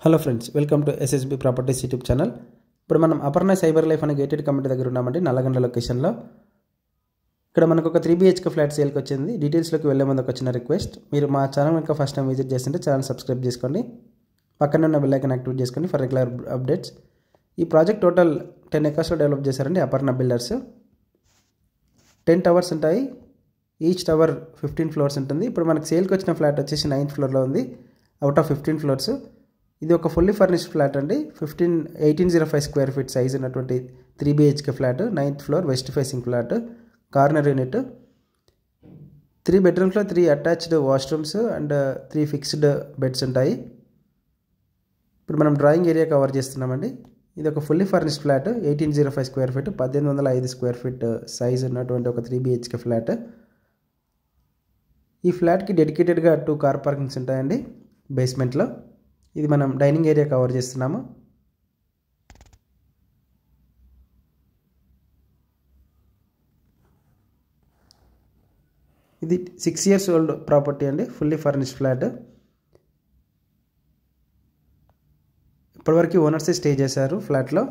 Hello friends, welcome to SSB properties YouTube channel. ఇప్పుడు మనం Aparna cyber life అనే gated community దగ్గర ఉన్నామండి, నల్లగండ్ల లొకేషన్లో. ఇక్కడ మనకు ఒక 3 BHK ఫ్లాట్ సేల్కి వచ్చింది. డీటెయిల్స్లోకి వెళ్ళే ముందుకు వచ్చిన రిక్వెస్ట్, మీరు మా ఛానల్ ఇంకా ఫస్ట్ టైం విజిట్ చేస్తుంటే ఛానల్ సబ్స్క్రైబ్ చేసుకోండి, పక్కన ఉన్న బెల్ ఐకాన్ యాక్టివేట్ చేసుకోండి ఫర్ రెగ్యులర్ అప్డేట్స్. ఈ ప్రాజెక్ట్ టోటల్ 10 acresలో డెవలప్ చేశారండి అపర్ణ బిల్డర్స్. 10 towers ఉంటాయి, ఈచ్ టవర్ 15 floors ఉంటుంది. ఇప్పుడు మనకు సేల్కి వచ్చిన ఫ్లాట్ వచ్చేసి 9th floorలో ఉంది, అవుట్ ఆఫ్ 15 floors. ఇది ఒక ఫుల్లీ ఫర్నిష్డ్ ఫ్లాట్ అండి. 1805 square feet సైజ్ ఉన్నటువంటి 3 BHK flat, 9th floor, west facing flat, corner unit. 3 bedrooms 3 attached washrooms and 3 fixed beds ఉంటాయి. ఇప్పుడు మనం డ్రాయింగ్ ఏరియా కవర్ చేస్తున్నామండి. ఇది ఒక fully furnished flat, 1805 square feet, 1805 square feet size ఉన్నటువంటి ఒక 3 BHK ఫ్లాట్. ఈ ఫ్లాట్కి డెడికేటెడ్గా 2 కార్ పార్కింగ్స్ ఉంటాయండి బేస్మెంట్లో. ఇది మనం డైనింగ్ ఏరియా కవర్ చేస్తున్నాము. ఇది 6 years ఓల్డ్ ప్రాపర్టీ అండి, ఫుల్లీ ఫర్నిష్డ్ ఫ్లాట్. ఇప్పటివరకు ఓనర్సే స్టే చేశారు ఫ్లాట్లో,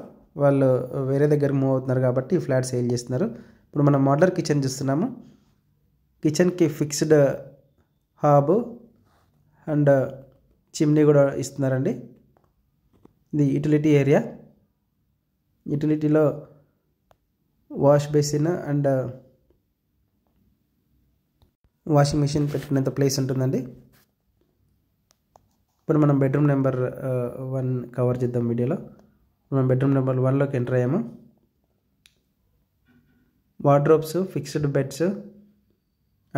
వాళ్ళు వేరే దగ్గర మూవ్ అవుతున్నారు కాబట్టి ఈ ఫ్లాట్ సేల్ చేస్తున్నారు. ఇప్పుడు మనం మోడ్యులర్ కిచెన్ చూస్తున్నాము. కిచెన్కి ఫిక్స్డ్ హాబ్ అండ్ చిమ్నీ కూడా ఇస్తున్నారండి. ఇది యూటిలిటీ ఏరియా. యూటిలిటీలో wash basin and washing machine పెట్టుకునేంత ప్లేస్ ఉంటుందండి. ఇప్పుడు మనం బెడ్రూమ్ నెంబర్ 1 కవర్ చేద్దాం వీడియోలో. మనం బెడ్రూమ్ నెంబర్ 1లోకి ఎంటర్ అయ్యాము. Wardrobes, fixed beds,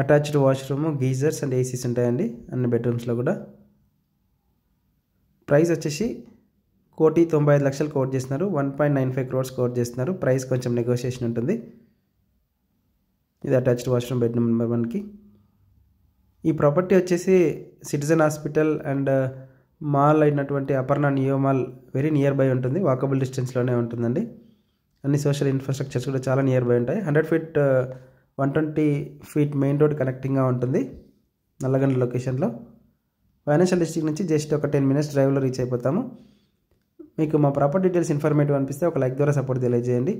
attached washroom, geysers and ACs ఉంటాయండి అన్ని బెడ్రూమ్స్లో కూడా. ప్రైస్ వచ్చేసి 1,95,00,000 కోట్ చేస్తున్నారు, 1.95 crores కోట్ చేస్తున్నారు. ప్రైస్ కొంచెం నెగోషియేషన్ ఉంటుంది. ఇది అటాచ్డ్ వాష్రూమ్ బెడ్రూమ్ నెంబర్ 1కి. ఈ ప్రాపర్టీ వచ్చేసి సిటిజన్ హాస్పిటల్ అండ్ మాల్ అయినటువంటి Aparna neo mall very near by ఉంటుంది, వాకబుల్ డిస్టెన్స్లోనే ఉంటుందండి. అన్ని సోషల్ ఇన్ఫ్రాస్ట్రక్చర్స్ కూడా చాలా నియర్ బై ఉంటాయి. 100 feet 120 feet మెయిన్ రోడ్ కనెక్టింగ్గా ఉంటుంది నల్లగండ్ల లొకేషన్లో. ఫైనాన్షియల్ డిస్ట్రిక్ట్ నుంచి జస్ట్ ఒక 10 minutes డ్రైవ్లో రీచ్ అయిపోతాము. మీకు మా ప్రాపర్టీ డీటెయిల్స్ ఇన్ఫర్మేటివ్ అనిపిస్తే ఒక లైక్ ద్వారా సపోర్ట్ తెలియజేయండి.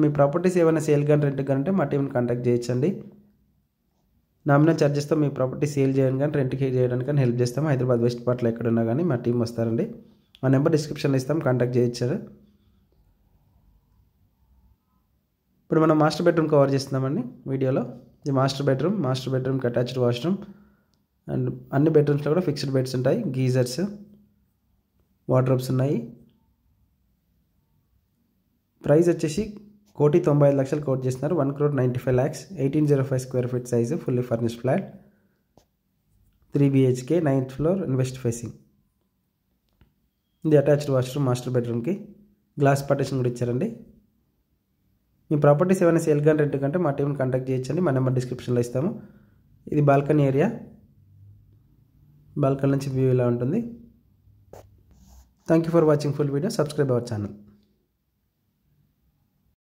మీ ప్రాపర్టీస్ ఏమైనా సేల్ కానీ రెంట్ కానీ మా టీంని కాంటాక్ట్ చేయొచ్చండి. నామినల్ ఛార్జెస్తో మీ ప్రాపర్టీ సేల్ చేయడానికి కానీ రెంట్కి చేయడానికి కానీ హెల్ప్ చేస్తాము. హైదరాబాద్ వెస్ట్ పార్ట్లో ఎక్కడున్నా కానీ మా టీం వస్తారండి. మా నెంబర్ డిస్క్రిప్షన్లో ఇస్తాం, కాంటాక్ట్ చేయొచ్చారు. ఇప్పుడు మనం మాస్టర్ బెడ్రూమ్ కవర్ చేస్తున్నామండి వీడియోలో. ఇది మాస్టర్ బెడ్రూమ్కి అటాచ్డ్ వాష్రూమ్ అండ్ అన్ని బెడ్రూమ్స్లో కూడా ఫిక్స్డ్ బెడ్స్ ఉంటాయి, గీజర్స్, వార్డ్రోబ్స్ ఉన్నాయి. ప్రైస్ వచ్చేసి 1,95,00,000 కోట్ చేస్తున్నారు, 1,95,00,000, 1805 square feet size, fully furnished flat, 3 BHK, 9th floor and west facing. ఇది అటాచ్డ్ వాష్రూమ్ మాస్టర్ బెడ్రూమ్కి. గ్లాస్ పార్టిషన్ కూడా ఇచ్చారండి. మీ ప్రాపర్టీస్ ఏమైనా సేల్ కానీ రెంట్ కంటే మా టీంని కాంటాక్ట్ చేయొచ్చండి, మా నెంబర్ డిస్క్రిప్షన్లో ఇస్తాము. ఇది బాల్కనీ ఏరియా. బాల్కనీ నుంచి వ్యూ ఇలా ఉంటుంది. Thank you for watching full video. Subscribe our channel.